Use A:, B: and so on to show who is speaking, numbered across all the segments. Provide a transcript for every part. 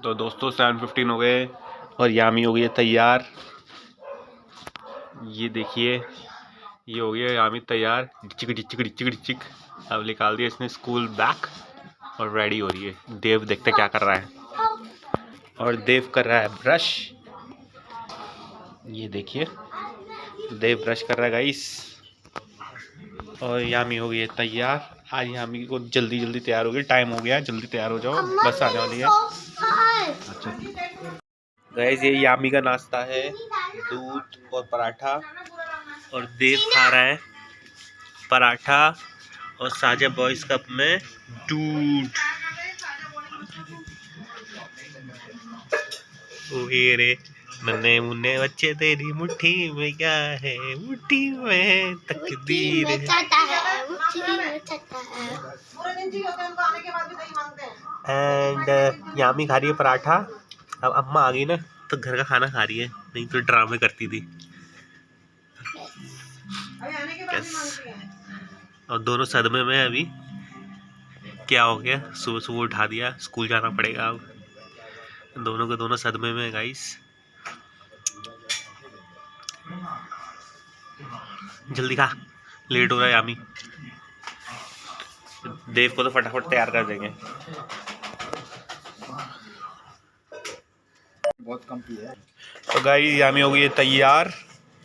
A: तो दोस्तों 7:15 हो गए और यामी हो गई है तैयार। ये देखिए, ये हो गया यामी तैयार। डिचिक डिचिक डिचिक डिचिक। अब निकाल दिया इसने स्कूल बैग और रेडी हो रही है। देव देखते क्या कर रहा है। और देव कर रहा है ब्रश। ये देखिए, देव ब्रश कर रहा है गाइस। और यामी हो गई है तैयार। आज यामी को जल्दी जल्दी तैयार हो गई, टाइम हो गया, जल्दी तैयार हो जाओ, बस आने वाली है। अच्छा गाइस, ये यामी का नाश्ता है, दूध और पराठा। और देव खा रहा है पराठा और साजा बॉयज कप में दूध। ओहे रे नन्हे मुन्ने बच्चे तेरी मुट्ठी में क्या है, मुट्ठी में तकदीर है। एंड यामी खा रही है पराठा। अब अम्मा आ गई ना तो घर का खाना खा रही है, नहीं तो ड्रामे करती थी। और दोनों सदमे में अभी। क्या हो गया, सुबह सुबह उठा दिया, स्कूल जाना पड़ेगा अब। दोनों के दोनों सदमे में गाइस। जल्दी खा, लेट हो रहा है यामी। देव को तो फटाफट तैयार कर देंगे। बहुत कम की है। तो गाइस यामी हो गई है तैयार।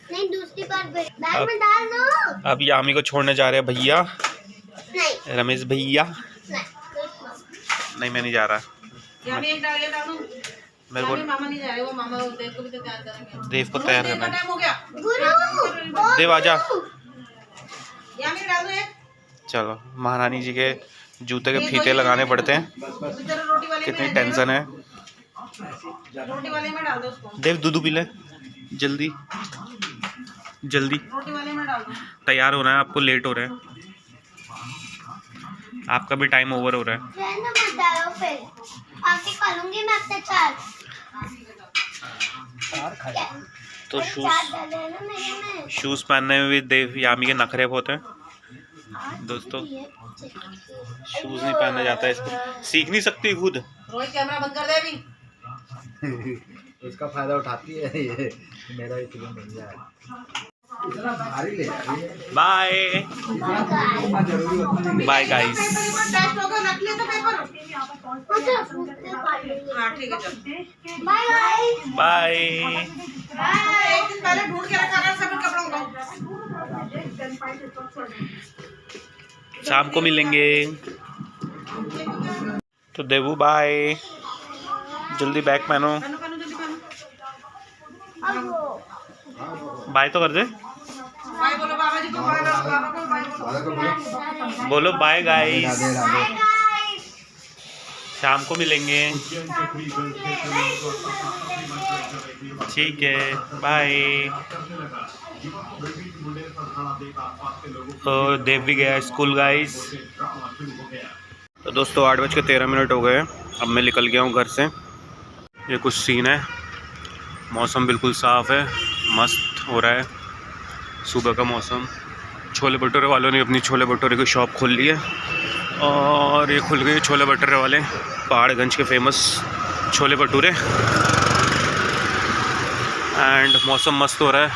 B: नहीं, दूसरी बार बैग में डाल दो।
A: अब यामी को छोड़ने जा रहे हैं भैया, रमेश भैया। नहीं मैं नहीं जा रहा। मेरे को
C: मामा नहीं जा रहे, वो मामा देव को भी तो तैयार करेंगे।
A: देव को तैयार करना है।
C: हो गया
A: देव आजा।
C: यामी डाल दो एक।
A: चलो, महारानी जी के जूते के फीते लगाने पड़ते हैं। कितनी टेंशन है।
C: रोटी वाले में डाल दो उसको।
A: देव दूध पी ले जल्दी जल्दी।
C: रोटी वाले में डाल दो।
A: तैयार होना है आपको, लेट हो रहा है। आपका भी टाइम ओवर हो रहा है।
B: मत डालो, फिर आके खा लूंगी मैं अपने चार।
A: तो शूज पहनने में भी देव यामी के नखरे बहुत हैं दोस्तों। शूज नहीं पहना जाता है इसको, सीख नहीं सकती खुद।
C: रोहित कैमरा बंद कर दे अभी।
D: उसका फायदा उठाती है ये। मेरा ही फिल्म बन जाए।
A: Bye bye guys.
C: टेस्ट होगा, रख लिया तो पेपर। हाँ ठीक है, चल
B: बाय बाय
A: बाय।
C: एक दिन पहले ढूंढ के रखा कर सभी कपड़ों को।
A: शाम को मिलेंगे। तो देवू बाय, जल्दी बैग पहनो। बाय तो कर दे।
C: बाय बोलो बाबा जी को, बाय बाबा को, बाय बोलो।
A: बोलो बाय गाइस, शाम को मिलेंगे। ठीक है, बाय। तो देव भी गया स्कूल गाइस। तो दोस्तों 8:13 हो गए। अब मैं निकल गया हूँ घर से। ये कुछ सीन है, मौसम बिल्कुल साफ़ है, मस्त हो रहा है सुबह का मौसम। छोले भटूरे वालों ने अपनी छोले भटूरे की शॉप खोल ली है और ये खुल गए छोले भटूरे वाले, पहाड़गंज के फेमस छोले भटूरे। एंड मौसम मस्त हो रहा है,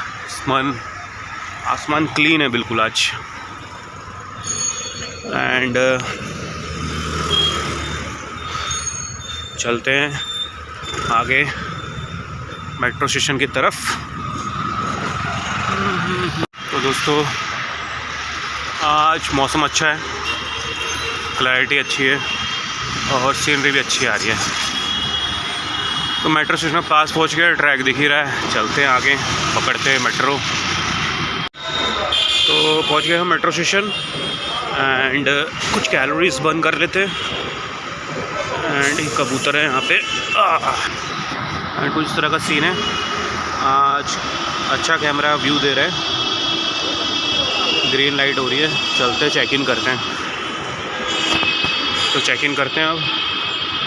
A: आसमान क्लीन है बिल्कुल आज। एंड चलते हैं आगे मेट्रो स्टेशन की तरफ। तो दोस्तों आज मौसम अच्छा है, क्लैरिटी अच्छी है और सीनरी भी अच्छी आ रही है। तो मेट्रो स्टेशन में पास पहुंच गया, ट्रैक दिख ही रहा है। चलते हैं आगे, पकड़ते हैं मेट्रो। तो पहुंच गए हम मेट्रो स्टेशन एंड कुछ कैलोरीज बर्न कर लेते हैं। एंड कबूतर है यहाँ पे। एंड कुछ इस तरह का सीन है आज। अच्छा कैमरा व्यू दे रहा है, ग्रीन लाइट हो रही है। चलते चेक इन करते हैं। तो चेक इन करते हैं अब,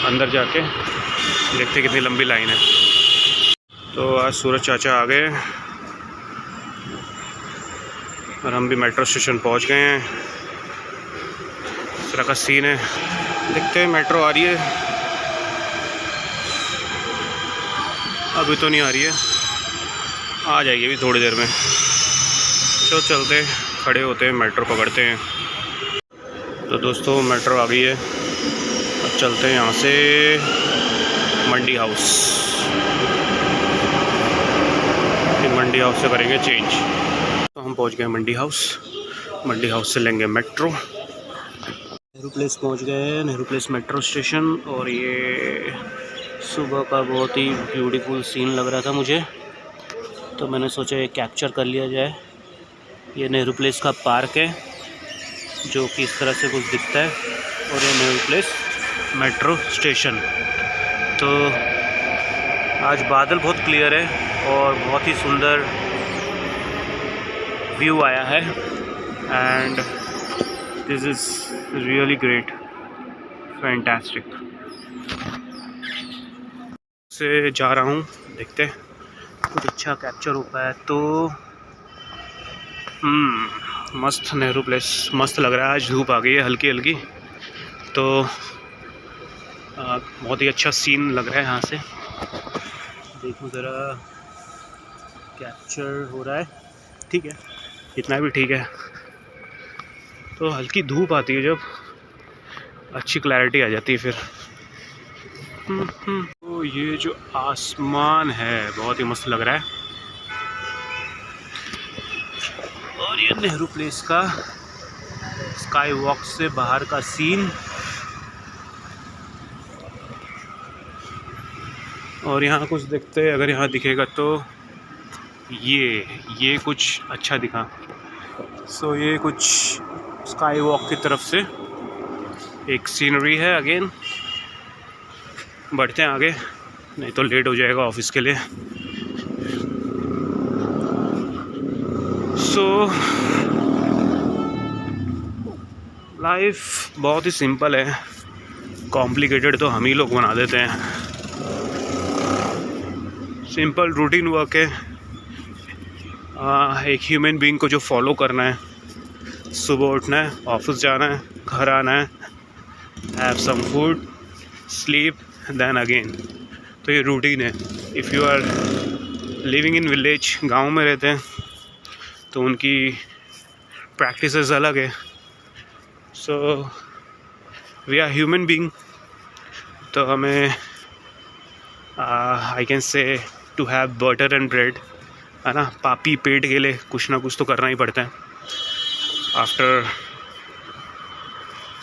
A: अंदर जाके देखते हैं कितनी लंबी लाइन है। तो आज सूरज चाचा आ गए और हम भी मेट्रो स्टेशन पहुंच गए हैं। इस तरह का सीन है, देखते हैं मेट्रो आ रही है। अभी तो नहीं आ रही है, आ जाएगी अभी थोड़ी देर में। चलो चलते, खड़े होते हैं, मेट्रो पकड़ते हैं। तो दोस्तों मेट्रो आ गई है, अब चलते हैं यहाँ से मंडी हाउस। फिर मंडी हाउस से करेंगे चेंज। तो हम पहुँच गए मंडी हाउस। मंडी हाउस से लेंगे मेट्रो। नेहरू प्लेस पहुँच गए हैं, नेहरू प्लेस मेट्रो स्टेशन। और ये सुबह का बहुत ही ब्यूटीफुल सीन लग रहा था मुझे, तो मैंने सोचा ये कैप्चर कर लिया जाए। ये नेहरू प्लेस का पार्क है जो कि इस तरह से कुछ दिखता है, और ये नेहरू प्लेस मेट्रो स्टेशन। तो आज बादल बहुत क्लियर है और बहुत ही सुंदर व्यू आया है, and this is really great, fantastic. से जा रहा हूँ, देखते कुछ अच्छा कैप्चर हो पाया तो। मस्त नेहरू प्लेस मस्त लग रहा है। आज धूप आ गई है हल्की हल्की, तो बहुत ही अच्छा सीन लग रहा है यहाँ से। देखो ज़रा कैप्चर हो रहा है, ठीक है, इतना भी ठीक है। तो हल्की धूप आती है जब, अच्छी क्लैरिटी आ जाती है फिर। तो ये जो आसमान है बहुत ही मस्त लग रहा है। और ये नेहरू प्लेस का स्काई वॉक से बाहर का सीन। और यहाँ कुछ देखते हैं, अगर यहाँ दिखेगा तो ये कुछ अच्छा दिखा। सो ये कुछ स्काई वॉक की तरफ से एक सीनरी है। अगेन बढ़ते हैं आगे, नहीं तो लेट हो जाएगा ऑफिस के लिए। सो लाइफ बहुत ही सिंपल है, कॉम्प्लिकेटेड तो हम ही लोग बना देते हैं। सिंपल रूटीन वर्क है। एक ह्यूमन बीइंग को जो फॉलो करना है, सुबह उठना है, ऑफिस जाना है, घर आना है, have some food, sleep, then again. तो ये रूटीन है। If you are living in village, गांव में रहते हैं, तो उनकी प्रैक्टिसेस अलग है। So we are human being, तो हमें I can say to have butter and bread, है ना। पापी पेट के लिए कुछ ना कुछ तो करना ही पड़ता है।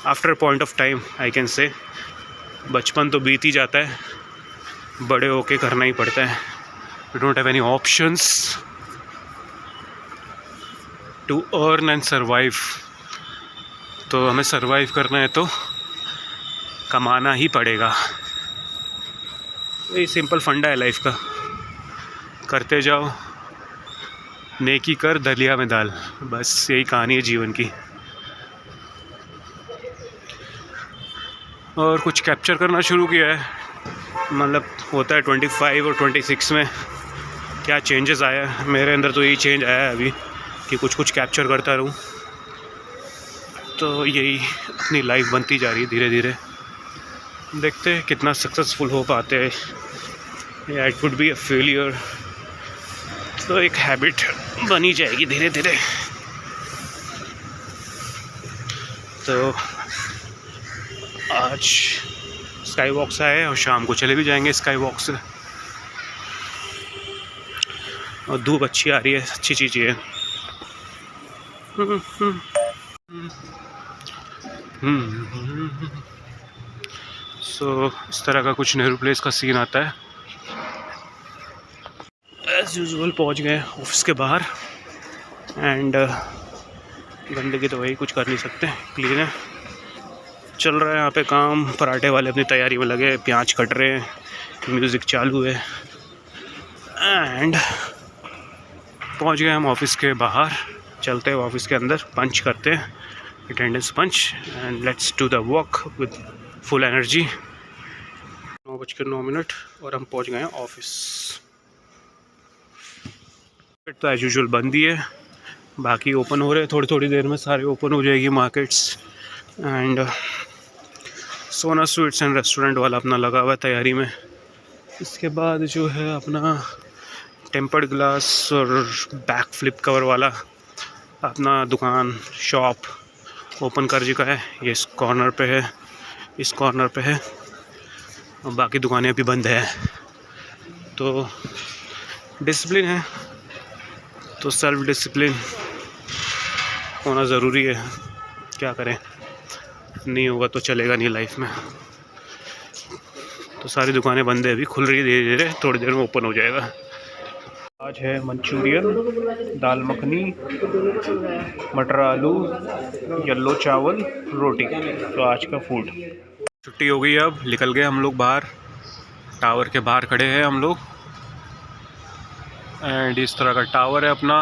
A: After point of time I can से, बचपन तो बीत ही जाता है, बड़े होके करना ही पड़ता है। We don't have any options to earn and survive. तो हमें सर्वाइव करना है तो कमाना ही पड़ेगा। ये सिंपल फंडा है लाइफ का, करते जाओ, नेकी कर दलिया में डाल, बस यही कहानी है जीवन की। और कुछ कैप्चर करना शुरू किया है, मतलब होता है 25 और 26 में क्या चेंजेस आया है। मेरे अंदर तो यही चेंज आया है अभी कि कुछ कुछ कैप्चर करता रहूँ। तो यही अपनी लाइफ बनती जा रही है धीरे धीरे। देखते हैं कितना सक्सेसफुल हो पाते हैं, या it would be a failure. तो एक हैबिट बनी जाएगी धीरे धीरे। तो आज स्काई वॉक से आए और शाम को चले भी जाएंगे स्काई वॉक से। और धूप अच्छी आ रही है, अच्छी चीज़ है। सो इस तरह का कुछ नेहरू प्लेस का सीन आता है। एज यूजुअल पहुंच गए ऑफिस के बाहर, एंड गंदगी तो वही कुछ कर नहीं सकते, क्लीन है। चल रहा है यहाँ पे काम, पराठे वाले अपनी तैयारी में लगे, प्याज कट रहे हैं, म्यूज़िक चालू है। एंड पहुँच गए हम ऑफिस के बाहर। चलते हैं ऑफिस के अंदर, पंच करते हैं, attendance punch, and let's do the work with full energy. 9:09 और हम पहुँच गए हैं ऑफिस। तो एज यूजुअल बंद ही है, बाकी ओपन हो रहे हैं। थोड़ी देर में सारे ओपन हो जाएगी मार्केट्स। एंड सोना स्वीट्स एंड रेस्टोरेंट वाला अपना लगा हुआ है तैयारी में, इसके बाद जो है अपना टेम्पर्ड ग्लास और बैक फ्लिप कवर वाला अपना दुकान शॉप ओपन कर चुका है। ये इस कॉर्नर पे है, इस कॉर्नर पे है, और बाकी दुकानें अभी बंद है। तो डिसिप्लिन है, तो सेल्फ डिसिप्लिन होना ज़रूरी है। क्या करें, नहीं होगा तो चलेगा नहीं लाइफ में। तो सारी दुकानें बंद है, अभी खुल रही है धीरे धीरे, थोड़ी देर में ओपन हो जाएगा। आज है मंचूरियन, दाल मखनी, मटर आलू, येलो चावल, रोटी। तो आज का फूड। छुट्टी हो गई, अब निकल गए हम लोग बाहर। टावर के बाहर खड़े हैं हम लोग, एंड इस तरह का टावर है अपना,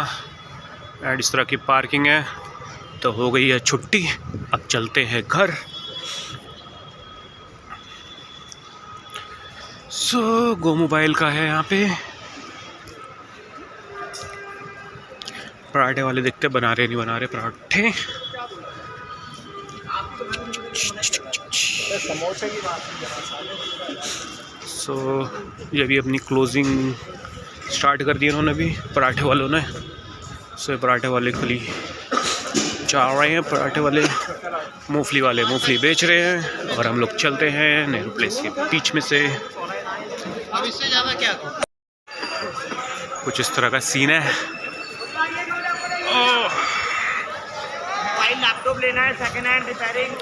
A: एंड इस तरह की पार्किंग है। तो हो गई है छुट्टी, अब चलते हैं घर। सो गो मोबाइल का है यहाँ पे। पराठे वाले देखते बना रहे नहीं बना रहे पराठे। सो ये भी अपनी क्लोजिंग स्टार्ट कर दी उन्होंने भी, पराठे वालों ने। सो पराठे वाले खुली जा रहे हैं, पराठे वाले मूंगफली वाले मूंगफली बेच रहे हैं, और हम लोग चलते हैं नेहरू प्लेस के बीच में से।
D: अब इससे ज़्यादा क्या
A: कुछ इस तरह का सीन है।
C: लैपटॉप लेना है सेकंड हैंड रिपेयरिंग।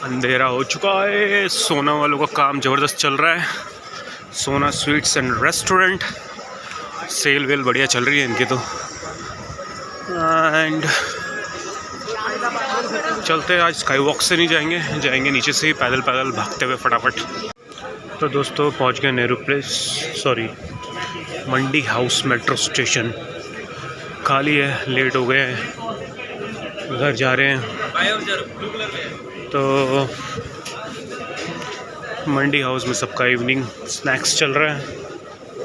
A: अंधेरा हो चुका है, सोना वालों का काम ज़बरदस्त चल रहा है। Sona sweets and restaurant, sale well बढ़िया चल रही है इनकी तो। एंड चलते हैं, आज स्काई वॉक से नहीं जाएंगे, जाएंगे नीचे से ही पैदल पैदल भागते हुए फटाफट। तो दोस्तों पहुंच गए नेहरू प्लेस, सॉरी मंडी हाउस मेट्रो स्टेशन। खाली है, लेट हो गए हैं, घर जा रहे हैं। तो मंडी हाउस में सबका इवनिंग स्नैक्स चल रहा है,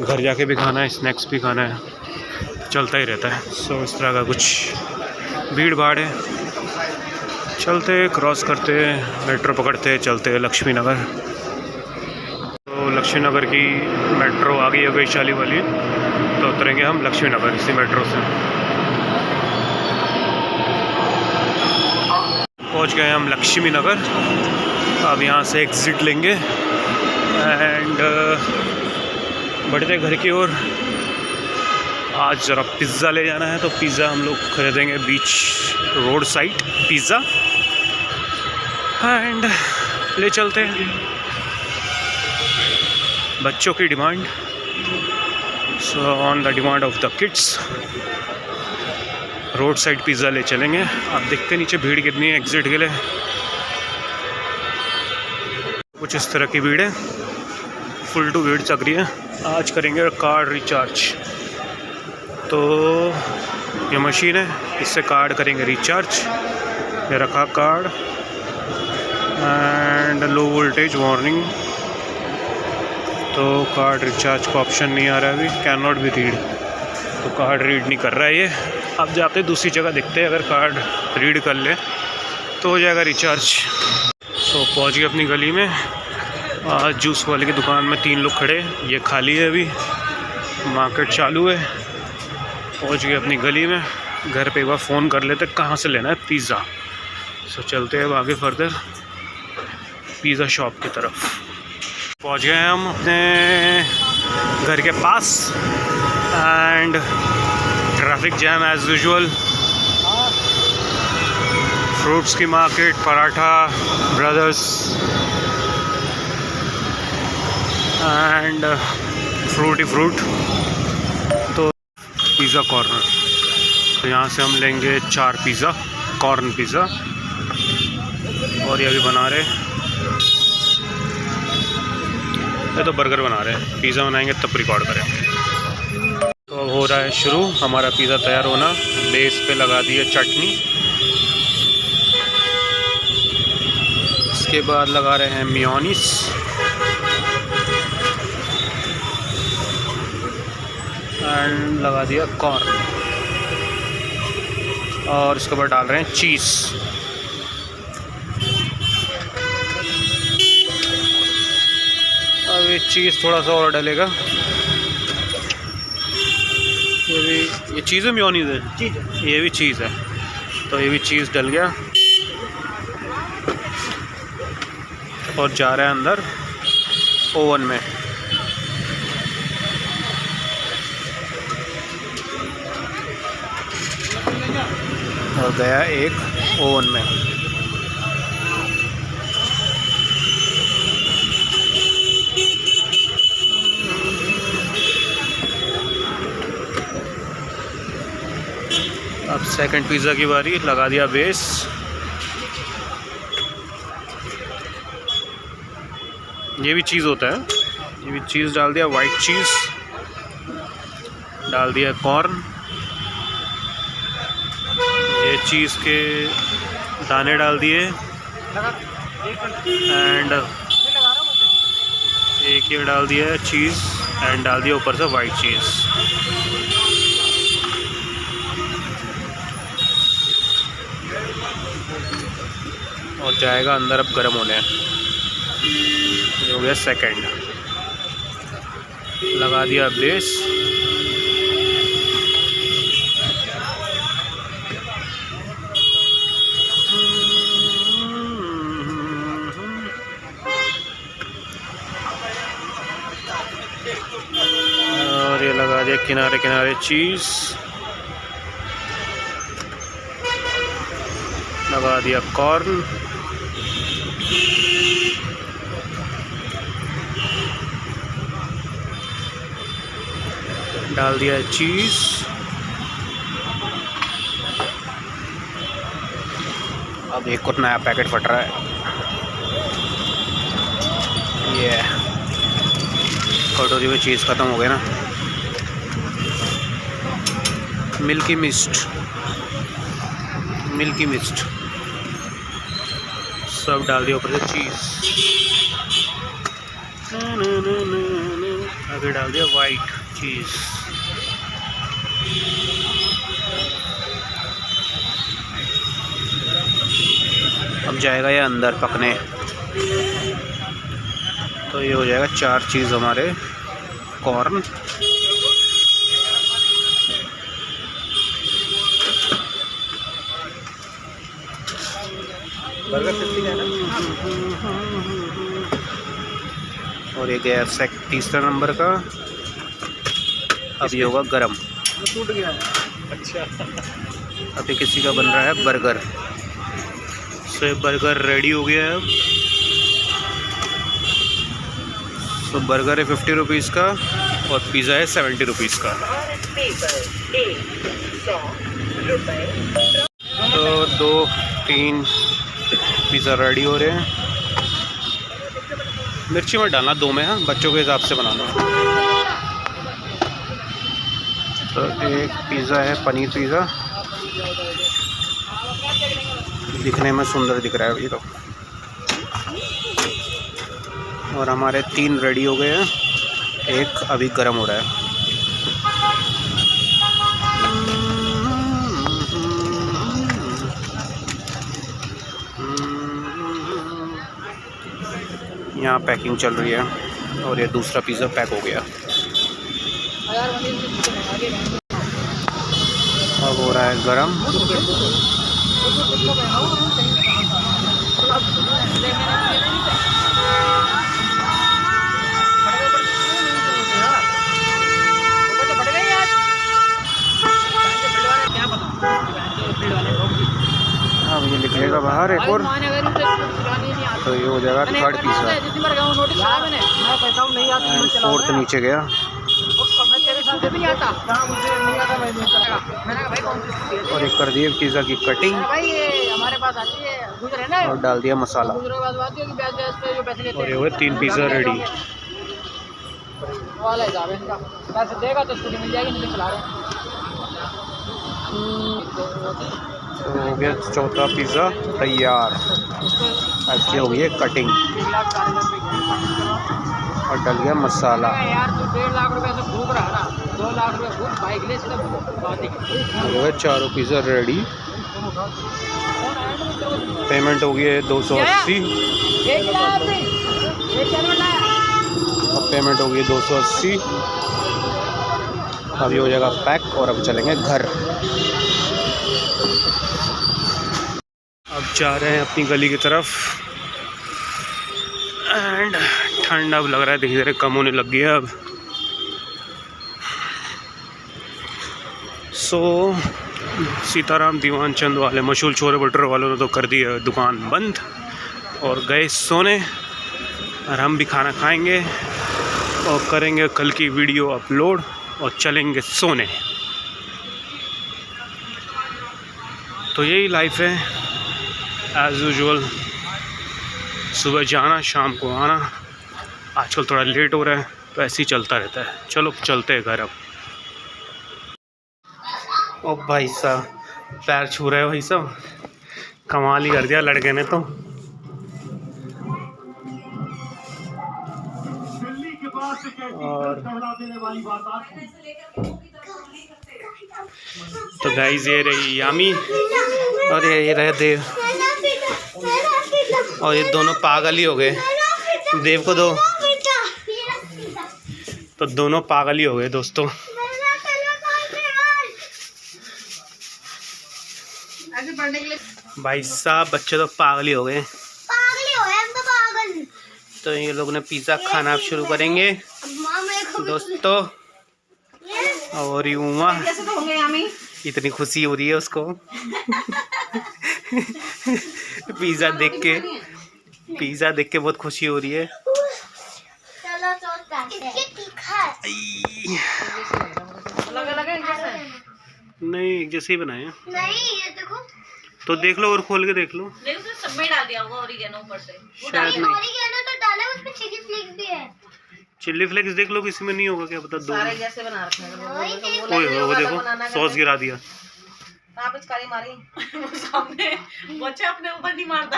A: घर जाके भी खाना है, स्नैक्स भी खाना है, चलता ही रहता है। सो इस तरह का कुछ भीड़ भाड़ है। चलते क्रॉस करते मेट्रो पकड़ते चलते लक्ष्मी नगर। तो लक्ष्मी नगर की मेट्रो आ गई है वैशाली वाली, तो उतरेंगे हम लक्ष्मी नगर इसी मेट्रो से। पहुंच गए हम लक्ष्मी नगर, अब यहाँ से एग्ज़िट लेंगे एंड बढ़ते घर की ओर। आज ज़रा पिज़्ज़ा ले जाना है, तो पिज़्ज़ा हम लोग खरीदेंगे बीच रोड साइड पिज़्ज़ा, एंड ले चलते हैं। बच्चों की demand, so on the demand of the kids road side pizza ले चलेंगे। आप देखते नीचे भीड़ कितनी है एग्ज़िट के लिए, कुछ इस तरह की भीड़ है, फुल टू भीड़ चक रही है। आज करेंगे कार्ड रिचार्ज, तो ये मशीन है, इससे कार्ड करेंगे रिचार्ज। ये रखा card, and low voltage warning, तो कार्ड रिचार्ज का ऑप्शन नहीं आ रहा है अभी, कैन नॉट बी रीड, तो कार्ड रीड नहीं कर रहा है ये। अब जाते दूसरी जगह देखते हैं, अगर कार्ड रीड कर ले तो हो जाएगा रिचार्ज। सो पहुंच गए अपनी गली में। आज जूस वाले की दुकान में 3 लोग खड़े, ये खाली है अभी, मार्केट चालू है। पहुंच गए अपनी गली में, घर पे एक बार फ़ोन कर लेते कहाँ से लेना है पिज़्ज़ा। सो चलते हैं अब आगे फर्दर पिज़्ज़ा शॉप की तरफ। पहुंच गए हम अपने घर के पास, and traffic jam as usual. Fruits की market, paratha brothers and fruit ही फ्रूट। तो पिज़्ज़ा कॉर्नर, तो यहाँ से हम लेंगे 4 पिज़्ज़ा, कॉर्न पिज़्ज़ा, और ये अभी बना रहे, ये तो बर्गर बना रहे हैं, पिज़्ज़ा बनाएंगे तब रिकॉर्ड करेंगे। तो अब हो रहा है शुरू हमारा पिज़्ज़ा तैयार होना। बेस पे लगा दी है चटनी, इसके बाद लगा रहे हैं मेयोनीज, एंड लगा दिया कॉर्न, और इसके ऊपर डाल रहे हैं चीज़। अब ये चीज़ थोड़ा सा और डलेगा। ये चीज़ है, मेयोनीज़ है, ये भी चीज़ है, तो ये भी चीज़ डल गया और जा रहा है अंदर ओवन में। और गया एक ओवन में। अब सेकंड पिज़्ज़ा की बारी। लगा दिया बेस। ये भी चीज़ होता है, ये भी चीज़ डाल दिया, वाइट चीज़ डाल दिया, कॉर्न, ये चीज़ के दाने डाल दिए एंड एक ये डाल दिया चीज़ एंड डाल दिया ऊपर से वाइट चीज़। और जाएगा अंदर अब गर्म होने। ये हो गया सेकंड। लगा दिया बेस। और ये लगा दिया किनारे किनारे चीज़। लगा दिया कॉर्न। डाल दिया चीज़। अब एक और नया पैकेट फट रहा है। ये कटोरी में चीज़ ख़त्म हो गया ना। मिल्की मिस्ट, मिल्की मिस्ट सब डाल दिया ऊपर से चीज़। आगे डाल दिया वाइट चीज़। अब जाएगा ये अंदर पकने। तो ये हो जाएगा 4 चीज़ हमारे कॉर्न।
D: बर्गर 50 है ना।
A: और ये गया तीसरा नंबर का। अब ये होगा गरम।
D: टूट गया। अच्छा।
A: अभी किसी का बन रहा है बर्गर। सो ये बर्गर रेडी हो गया है अब। तो बर्गर है 50 रुपीज़ का और पिज़्ज़ा है 70 रुपीज़ का। तो 2-3 पिज़्ज़ा रेडी हो रहे हैं। मिर्ची मत डालना 2 में, हाँ, बच्चों के हिसाब से बनाना। तो एक पिज़्ज़ा है पनीर पिज़्ज़ा, दिखने में सुंदर दिख रहा है ये तो। और हमारे 3 रेडी हो गए हैं, एक अभी गर्म हो रहा है। यहाँ पैकिंग चल रही है और ये दूसरा पिज़्ज़ा पैक हो गया। अब हो रहा है गरम। अब ये निकलेगा बाहर एक और, तो ये हो जाएगा 3rd पिज़्ज़ा। 4th नीचे गया। और एक कर दिए पिज़्ज़ा की कटिंग और डाल दिया मसाला। और ये हुए 3 पिज़्ज़ा रेडी। तो हो गया 4था पिज़्ज़ा तैयार। ऐसे हो गई है कटिंग और डल गया मसाला। हो गए 4 पिज़्ज़ा रेडी। पेमेंट हो गई है 280। अब पेमेंट हो गई 280। अभी हो जाएगा पैक और अब चलेंगे घर। अब जा रहे हैं अपनी गली की तरफ एंड ठंड अब लग रहा है धीरे धीरे कम होने लग गई है अब। सो सीताराम दीवान चंद वाले मशहूर छोले भटूरे वालों ने तो कर दी है दुकान बंद और गए सोने। और हम भी खाना खाएंगे और करेंगे कल की वीडियो अपलोड और चलेंगे सोने। तो यही लाइफ है एज़ यूजुअल, सुबह जाना शाम को आना। आजकल थोड़ा लेट हो रहा है तो ऐसे ही चलता रहता है। चलो चलते हैं घर अब। ओ भाई साहब पैर छू रहे हो भाई साहब, कमाल ही कर दिया लड़के ने तो। और तो गाइस ये रही यामी और ये रहे देव और ये दोनों पागल ही हो गए। देव को दो तो दोनों पागल ही हो गए दोस्तों। भाई साहब बच्चे तो पागल ही हो गए।
B: पागल ही हो गए हम तो पागल।
A: तो ये लोग ने पिज़्ज़ा खाना शुरू करेंगे दोस्तों। और यूमा
C: कैसे तो होंगे यामी?
A: इतनी खुशी हो रही है उसको पिज़्ज़ा देख के बहुत खुशी हो रही है।
B: चलो तो तीखा है।
C: अलग-अलग है जैसे?
A: नहीं एक जैसे ही बनाए हैं।
B: नहीं ये देखो।
A: तो देख लो और खोल के देख लो।
C: देखो तो सब में डाल दिया होगा ओरिगेनो ऊपर से।
A: शायद नहीं।
B: ऑरिगेनो तो डाले, उसमें चिली फ्लेक्स भी है।
A: चिल्ली फ्लेक्स देख लो किसी में नहीं होगा क्या पता। दो
C: सारे जैसे बना रखे हैं।
A: ओए वो देखो सॉस गिरा दिया।
C: कहां पे चिकारी मारी? सामने बच्चा अपने ऊपर नहीं मारता।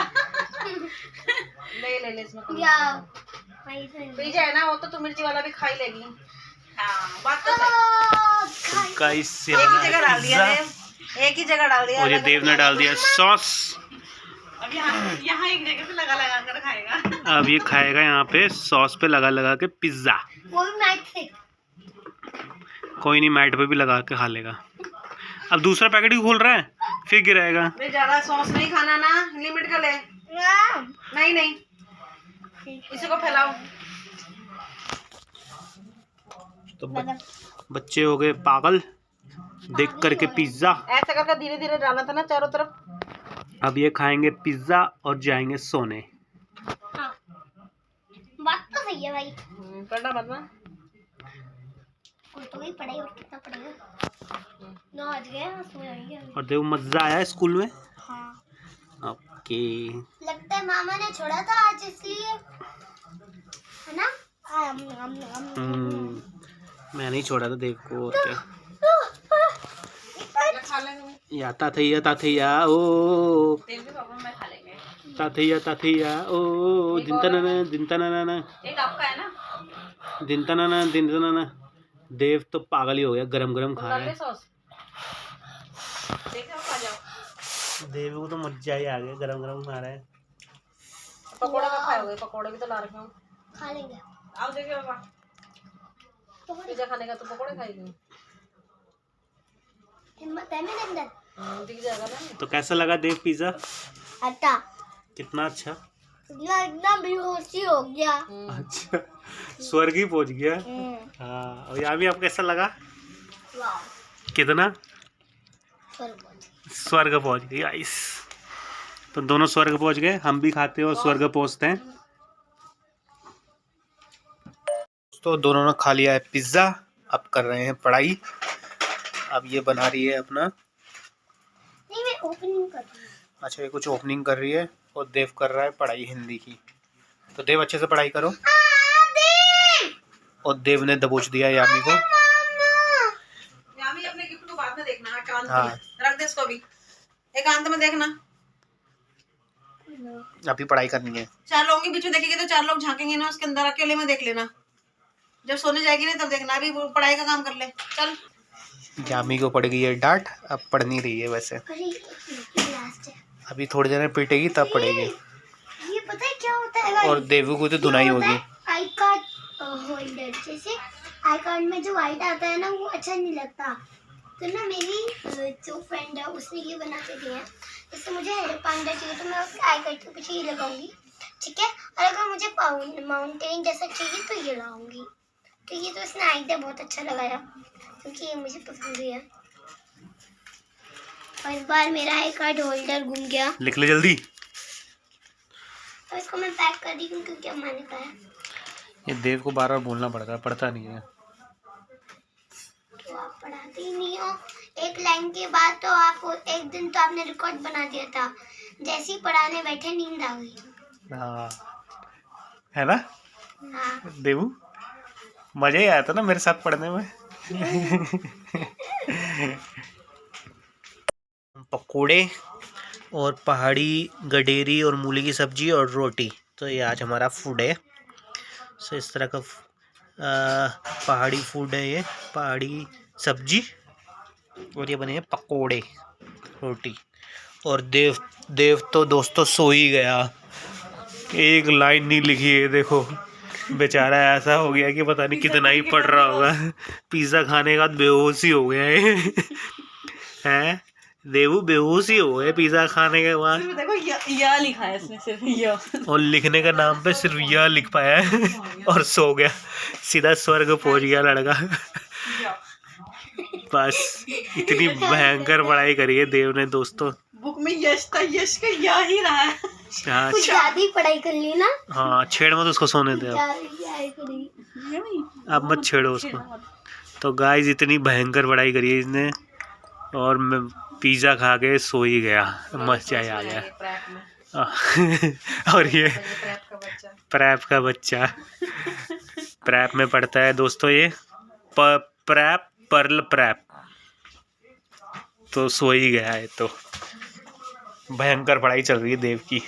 C: ले इसमें
B: या
C: पिज़्ज़ा है ना, वो तो तू मिर्ची वाला भी खा ही लेगी। हां बात तो सही।
A: गाइस ये
C: एक ही
A: बना
C: जगह डाल दिया
A: पिज़्ज़ा
C: देव, एक ही जगह डाल दिया।
A: और ये देव ने डाल दिया सॉस।
C: अब यहाँ एक जगह पे लगा कर खाएगा।
A: अब ये खाएगा यहाँ पे सॉस पे लगा के पिज़्ज़ा।
B: वो भी मैट से।
A: कोई नहीं मैट पे भी लगा के खा लेगा। अब दूसरा पैकेट ही खोल रहा है फिर गिराएगा।
C: ज्यादा सॉस नहीं खाना ना, लिमिट का ले। नहीं इसी को फैलाओ।
A: तो बच्चे हो गए पागल देख करके पिज़्ज़ा।
C: ऐसा करके धीरे धीरे डालना था ना चारों तरफ।
A: अब ये खाएंगे पिज़्ज़ा और जाएंगे सोने।
B: हाँ बात तो सही है भाई।
C: पढ़ना मत ना।
B: और तो ही पढ़ाई और कितना पढ़ेगा। 9 बज गए सो जाएंगे।
A: और देखो मज़ा आया स्कूल में।
B: हाँ
A: ओके
B: लगता है मामा ने छोड़ा था आज इसलिए, है ना?
A: मैं नहीं छोड़ा था देव को। और क्या
C: खा लेंगे।
A: या ताथैया ओ
C: तेल भी पापा मैं खा लेंगे।
A: ताथैया ओ दिनतना
C: एक आपका है ना?
A: दिनतना। देव तो पागल ही हो गया, गरम खा रहा है।
C: सॉस देखो खा जाओ।
A: देव को तो मजा ही आ गया, गरम खा रहा है।
C: पकोड़े कब खाओगे? पकोड़े भी तो ला रखे हो।
B: खा लेंगे।
C: आओ देखिए बाबा, पिज़्ज़ा खाने का तो पकोड़े खाएगी।
B: हिम्मत है मेरे अंदर।
C: दिख जाएगा ना।
A: तो कैसा लगा देव पिज़्ज़ा?
B: अच्छा
A: कितना अच्छा।
B: एकदम बेहोशी हो गया।
A: अच्छा स्वर्ग ही पहुंच गया। हाँ और यहाँ भी आपको कैसा लगा?
B: वाह
A: कितना स्वर्ग पहुंच गई गाइस। तो दोनों स्वर्ग पहुंच गए, हम भी खाते हैं और स्वर्ग पहुंचते हैं। तो दोनों ने खा लिया है पिज़्ज़ा, अब कर रहे हैं पढ़ाई। अब ये बना रही है अपना।
B: नहीं मैं ओपनिंग कर रही हूँ।
A: अच्छा ये कुछ ओपनिंग कर रही है और देव कर रहा है पढ़ाई हिंदी की। तो देव अच्छे से पढ़ाई करो। और देव ने दबोच दिया यामी को।
C: यामी अपने गिफ्ट को बाद में देखना। एकांत
A: हाँ।
C: में रख दे इसको भी, एकांत में देखना।
A: अभी पढ़ाई करनी है।
C: 4 लोगों के बीच में देखेंगे तो 4 लोग झांकेंगे ना, उसके अंदर अकेले में देख लेना। जब सोने जाएगी ना तब देखना। अभी वो पढ़ाई का काम कर ले चल।
A: यामी को पड़ गई है डांट, अब पढ़ नहीं रही है वैसे।
B: अरे लास्ट है।
A: अभी थोड़ी देर में पीटेगी तब पढ़ेगी।
B: ये पता है क्या होता है भाई?
A: और देवू को तो धुनाई होगी।
B: आई का होल्डर, जैसे आई कार्ड में जो वाइट आता है ना वो अच्छा नहीं लगता, तो ना मेरी जो फ्रेंड है उसने ये बना के दिया है। जैसे मुझे हेयर पांडा चाहिए तो मैं उसके आई कार्ड के पीछे ये लगाऊंगी, ठीक है। और अगर मुझे माउंटेन जैसा चाहिए तो ये लगाऊंगी। तो ये तो इसने आइडिया बहुत अच्छा लगाया, क्योंकि ये मुझे पसंद है। और इस बार मेरा आई कार्ड होल्डर घूम गया,
A: लिख ले जल्दी।
B: तो इसको मैं पैक कर दी क्योंकि अम्मा ने कहा है।
A: ये देव को बार बार बोलना पड़ता है, पढ़ता नहीं है।
B: तो आप पढ़ाते ही नहीं हो। एक लाइन के बाद तो आप एक दिन तो आपने रिकॉर्ड बना दिया था, जैसे ही पढ़ाने बैठे नींद आ गई।
A: हाँ है ना
B: हाँ
A: देवू, मजा ही आया था ना मेरे साथ पढ़ने में। पकोड़े और पहाड़ी गडेरी और मूली की सब्जी और रोटी, तो ये आज हमारा फूड है। सो इस तरह का पहाड़ी फूड है, ये पहाड़ी सब्जी और ये बने हैं पकोड़े रोटी। और देव तो दोस्तों सो ही गया, एक लाइन नहीं लिखी है, देखो बेचारा ऐसा हो गया कि पता नहीं कितना ही पढ़ रहा होगा। पिज़्ज़ा खाने के बाद बेहोश ही हो गया है देवू, बेहोश ही हो गए पिज़्ज़ा खाने के बाद।
C: सिर्फ देखो या लिखा है इसने, सिर्फ या,
A: और लिखने का नाम पे सिर्फ यह लिख पाया है और सो गया, सीधा स्वर्ग पहुंच गया लड़का।
C: या।
A: बस इतनी भयंकर पढ़ाई करी है देव ने दोस्तों।
C: बुक में यश था, यश का या ही रहा है।
A: हाँ
B: कुछ ज्यादा ही पढ़ाई कर ली ना।
A: हाँ, छेड़ मत उसको, सोने दे
B: ज्यादा ही पढ़ाई करी।
A: अब मत छेड़ो उसको। तो गाइस इतनी भयंकर पढ़ाई करी है इसने, और मैं पिज़्ज़ा खा के सो ही गया, मजा ही आ गया। और ये प्रैप का बच्चा प्रैप में पढ़ता है दोस्तों, ये प्रैप पर्ल प्रैप, तो सो ही गया है। तो भयंकर पढ़ाई चल रही है देव की।